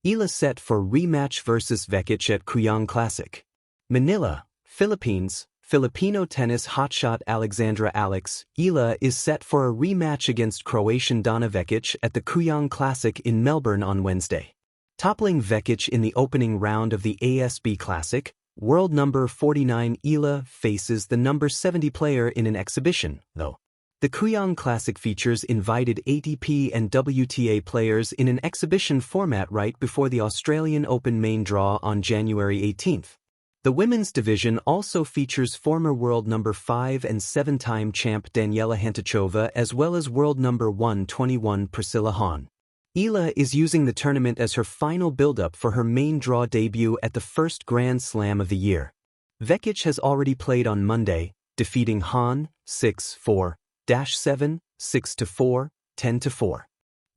Eala set for rematch versus Vekic at Kooyong Classic. Manila, Philippines. Filipino tennis hotshot Alexandra Eala is set for a rematch against Croatian Dana Vekic at the Kooyong Classic in Melbourne on Wednesday. Toppling Vekic in the opening round of the ASB Classic, world number 49 Eala faces the number 70 player in an exhibition, though. The Kooyong Classic features invited ATP and WTA players in an exhibition format right before the Australian Open main draw on January 18th. The women's division also features former world number 5 and 7-time champ Daniela Hantuchova as well as world number 121 Priscilla Hahn. Eala is using the tournament as her final build-up for her main draw debut at the first Grand Slam of the year. Vekic has already played on Monday, defeating Hahn 6-4, 7, 6-4, 10-4.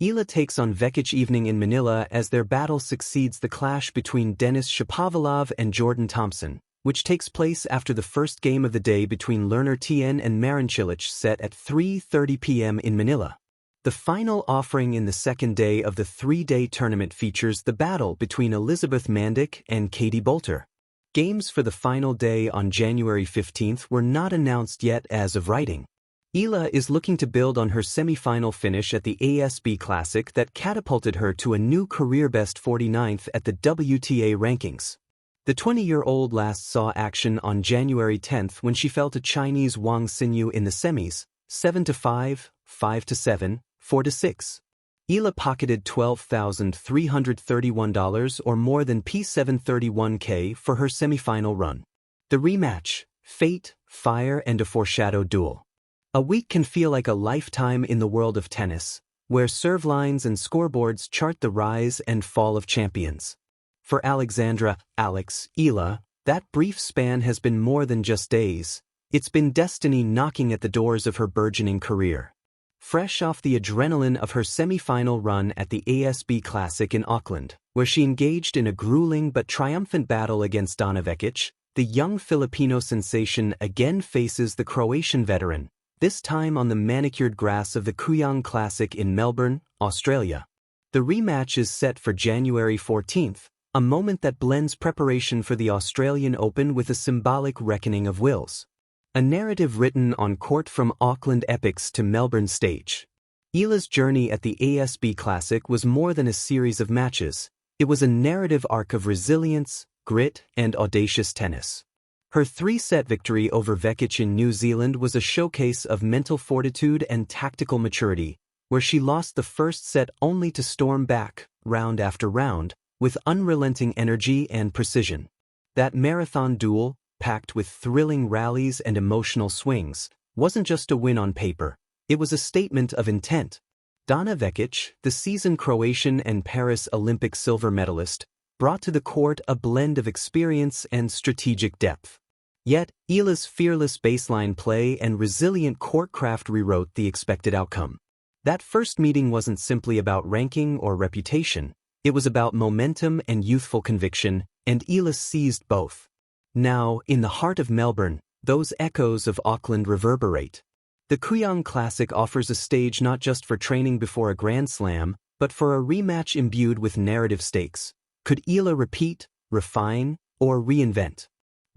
Eala takes on Vekic evening in Manila as their battle succeeds the clash between Denis Shapovalov and Jordan Thompson, which takes place after the first game of the day between Lerner Tien and Marin Cilic set at 3:30 p.m. in Manila. The final offering in the second day of the three-day tournament features the battle between Elizabeth Mandic and Katie Boulter. Games for the final day on January 15th were not announced yet as of writing. Eala is looking to build on her semi-final finish at the ASB Classic that catapulted her to a new career-best 49th at the WTA rankings. The 20-year-old last saw action on January 10th when she fell to Chinese Wang Xinyu in the semis, 7-5, 5-7, 4-6. Eala pocketed $12,331 or more than P731K for her semi-final run. The rematch, fate, fire and a foreshadowed duel. A week can feel like a lifetime in the world of tennis, where serve lines and scoreboards chart the rise and fall of champions. For Alexandra Eala, that brief span has been more than just days. It's been destiny knocking at the doors of her burgeoning career. Fresh off the adrenaline of her semi-final run at the ASB Classic in Auckland, where she engaged in a grueling but triumphant battle against Dana Vekic, the young Filipino sensation again faces the Croatian veteran, this time on the manicured grass of the Kooyong Classic in Melbourne, Australia. The rematch is set for January 14th, a moment that blends preparation for the Australian Open with a symbolic reckoning of wills. A narrative written on court from Auckland epics to Melbourne stage. Eala's journey at the ASB Classic was more than a series of matches. It was a narrative arc of resilience, grit, and audacious tennis. Her three-set victory over Vekic in New Zealand was a showcase of mental fortitude and tactical maturity, where she lost the first set only to storm back, round after round, with unrelenting energy and precision. That marathon duel, packed with thrilling rallies and emotional swings, wasn't just a win on paper, it was a statement of intent. Dana Vekic, the seasoned Croatian and Paris Olympic silver medalist, brought to the court a blend of experience and strategic depth. Yet, Eala's fearless baseline play and resilient courtcraft rewrote the expected outcome. That first meeting wasn't simply about ranking or reputation, it was about momentum and youthful conviction, and Eala seized both. Now, in the heart of Melbourne, those echoes of Auckland reverberate. The Kooyong Classic offers a stage not just for training before a Grand Slam, but for a rematch imbued with narrative stakes. Could Eala repeat, refine, or reinvent?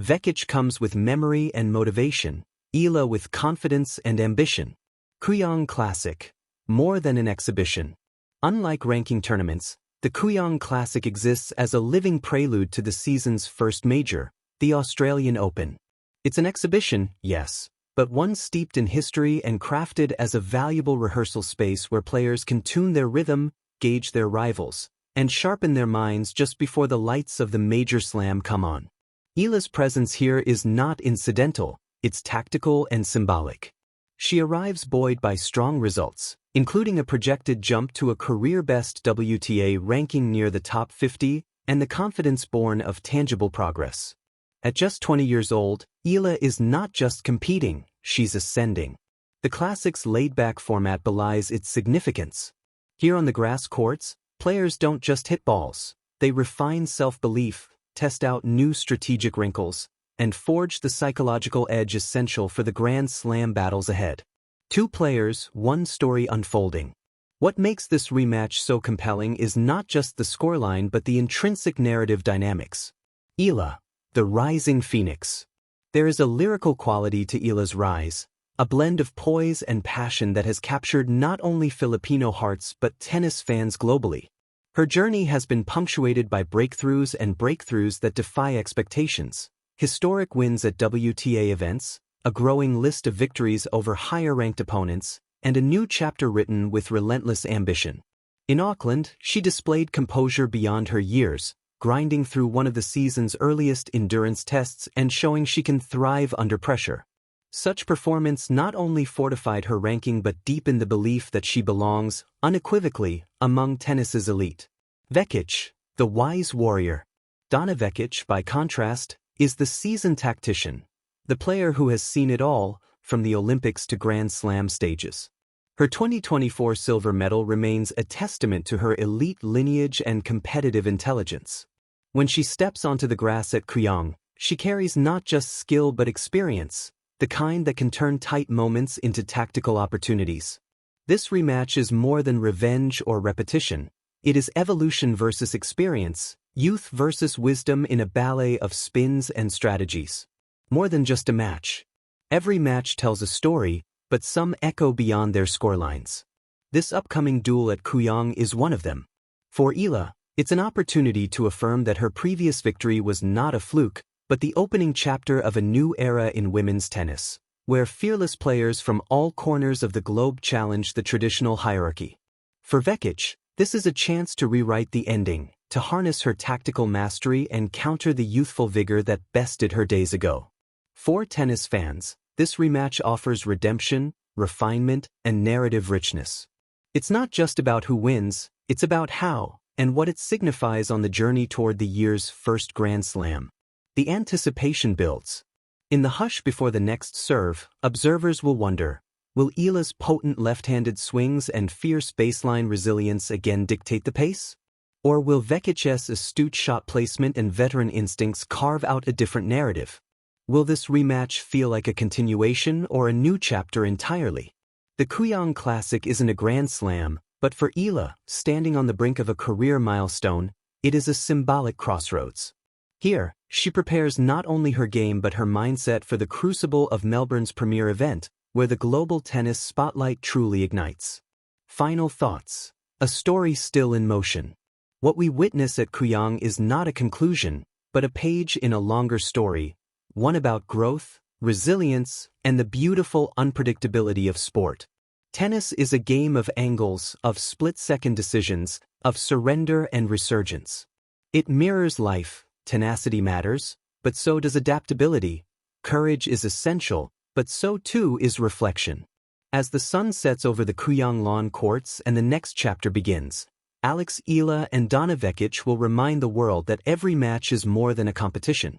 Vekic comes with memory and motivation, Eala with confidence and ambition. Kooyong Classic, more than an exhibition. Unlike ranking tournaments, the Kooyong Classic exists as a living prelude to the season's first major, the Australian Open. It's an exhibition, yes, but one steeped in history and crafted as a valuable rehearsal space where players can tune their rhythm, gauge their rivals, and sharpen their minds just before the lights of the major slam come on. Eala's presence here is not incidental, it's tactical and symbolic. She arrives buoyed by strong results, including a projected jump to a career-best WTA ranking near the top 50 and the confidence born of tangible progress. At just 20 years old, Eala is not just competing, she's ascending. The Classic's laid-back format belies its significance. Here on the grass courts, players don't just hit balls, they refine self-belief, test out new strategic wrinkles, and forge the psychological edge essential for the Grand Slam battles ahead. Two players, one story unfolding. What makes this rematch so compelling is not just the scoreline but the intrinsic narrative dynamics. Eala, the rising phoenix. There is a lyrical quality to Eala's rise, a blend of poise and passion that has captured not only Filipino hearts but tennis fans globally. Her journey has been punctuated by breakthroughs that defy expectations, historic wins at WTA events, a growing list of victories over higher-ranked opponents, and a new chapter written with relentless ambition. In Auckland, she displayed composure beyond her years, grinding through one of the season's earliest endurance tests and showing she can thrive under pressure. Such performance not only fortified her ranking but deepened the belief that she belongs, unequivocally, among tennis's elite. Vekic, the wise warrior. Donna Vekic, by contrast, is the seasoned tactician, the player who has seen it all, from the Olympics to Grand Slam stages. Her 2024 silver medal remains a testament to her elite lineage and competitive intelligence. When she steps onto the grass at Kooyong, she carries not just skill but experience, the kind that can turn tight moments into tactical opportunities. This rematch is more than revenge or repetition. It is evolution versus experience, youth versus wisdom in a ballet of spins and strategies. More than just a match. Every match tells a story, but some echo beyond their scorelines. This upcoming duel at Kooyong is one of them. For Eala, it's an opportunity to affirm that her previous victory was not a fluke, but the opening chapter of a new era in women's tennis, where fearless players from all corners of the globe challenge the traditional hierarchy. For Vekic, this is a chance to rewrite the ending, to harness her tactical mastery and counter the youthful vigor that bested her days ago. For tennis fans, this rematch offers redemption, refinement, and narrative richness. It's not just about who wins, it's about how, and what it signifies on the journey toward the year's first Grand Slam. The anticipation builds. In the hush before the next serve, observers will wonder, will Eala's potent left-handed swings and fierce baseline resilience again dictate the pace? Or will Vekic's astute shot placement and veteran instincts carve out a different narrative? Will this rematch feel like a continuation or a new chapter entirely? The Kooyong Classic isn't a Grand Slam, but for Eala, standing on the brink of a career milestone, it is a symbolic crossroads. Here, she prepares not only her game but her mindset for the crucible of Melbourne's premier event, where the global tennis spotlight truly ignites. Final thoughts. A story still in motion. What we witness at Kooyong is not a conclusion, but a page in a longer story, one about growth, resilience, and the beautiful unpredictability of sport. Tennis is a game of angles, of split-second decisions, of surrender and resurgence. It mirrors life. Tenacity matters, but so does adaptability. Courage is essential, but so too is reflection. As the sun sets over the Kooyong lawn courts and the next chapter begins, Eala and Donna Vekic will remind the world that every match is more than a competition.